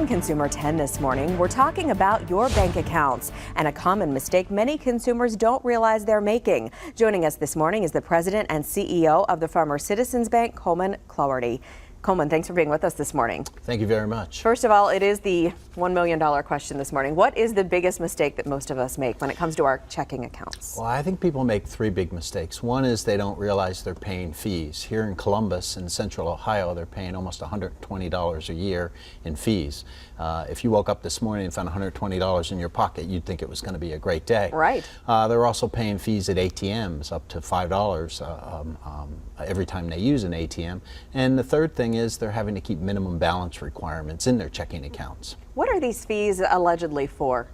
Morning Consumer 10 this morning, we're talking about your bank accounts and a common mistake many consumers don't realize they're making. Joining us this morning is the president and CEO of the Farmer Citizens Bank, Coleman Clougherty. Coleman, thanks for being with us this morning. Thank you very much. First of all, it is the $1 million question this morning. What is the biggest mistake that most of us make when it comes to our checking accounts? Well, I think people make three big mistakes. One is they don't realize they're paying fees. Here in Columbus and Central Ohio, they're paying almost $120 a year in fees. If you woke up this morning and found $120 in your pocket, you'd think it was going to be a great day. Right. They're also paying fees at ATMs up to $5 every time they use an ATM. And the third thing is they're having to keep minimum balance requirements in their checking accounts. What are these fees allegedly for?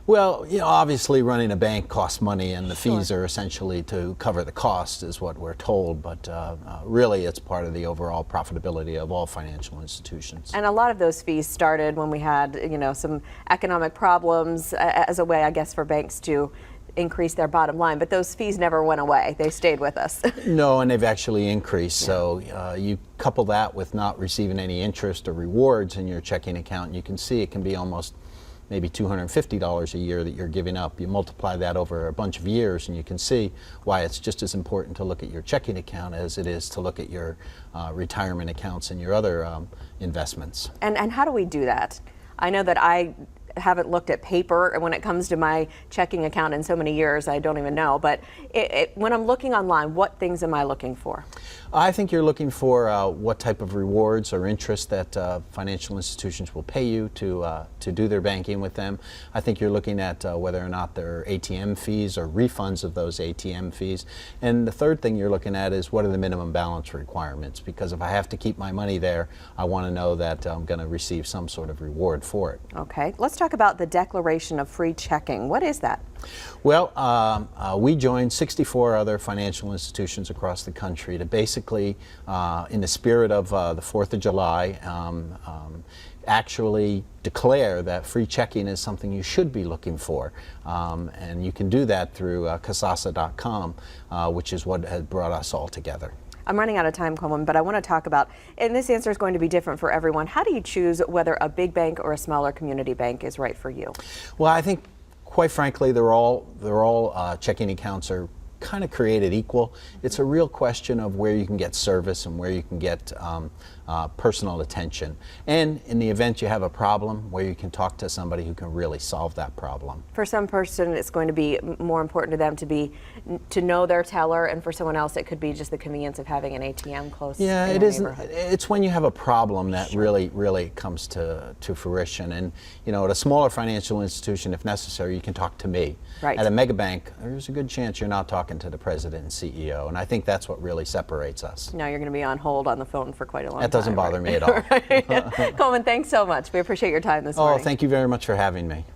Well, obviously running a bank costs money, and the Sure. fees are essentially to cover the cost, is what we're told. But really, it's part of the overall profitability of all financial institutions. And a lot of those fees started when we had, some economic problems as a way, I guess, for banks to increase their bottom line. But those fees never went away. They stayed with us. No, and they've actually increased. So you couple that with not receiving any interest or rewards in your checking account, and you can see it can be almost maybe $250 a year that you're giving up. You multiply that over a bunch of years and you can see why it's just as important to look at your checking account as it is to look at your retirement accounts and your other investments. And how do we do that? I know that I haven't looked at paper when it comes to my checking account in so many years. I don't even know. But when I'm looking online, what things am I looking for? I think you're looking for what type of rewards or interest that financial institutions will pay you to do their banking with them. I think you're looking at whether or not there are ATM fees or refunds of those ATM fees. And the third thing you're looking at is what are the minimum balance requirements, because if I have to keep my money there, I want to know that I'm going to receive some sort of reward for it. Okay, let's talk about the Declaration of Free Checking. What is that? Well, we joined 64 other financial institutions across the country to basically, in the spirit of the 4th of July, actually declare that free checking is something you should be looking for. And you can do that through Kasasa.com, which is what has brought us all together. I'm running out of time, Coleman, but I want to talk about, and this answer is going to be different for everyone, how do you choose whether a big bank or a smaller community bank is right for you? Well, I think, quite frankly, they're all checking accounts are kind of created equal. It's a real question of where you can get service and where you can get personal attention. And in the event you have a problem, where you can talk to somebody who can really solve that problem. For some person, it's going to be more important to them to know their teller, and for someone else, it could be just the convenience of having an ATM close. Yeah, in it their isn't. neighborhood. It's when you have a problem that Sure. really comes to fruition. And at a smaller financial institution, if necessary, you can talk to me. Right. At a mega bank, there's a good chance you're not talking to the president and CEO, and I think that's what really separates us. Now you're going to be on hold on the phone for quite a long time. That doesn't bother me at all. Right. Coleman, thanks so much. We appreciate your time this morning. Oh, thank you very much for having me.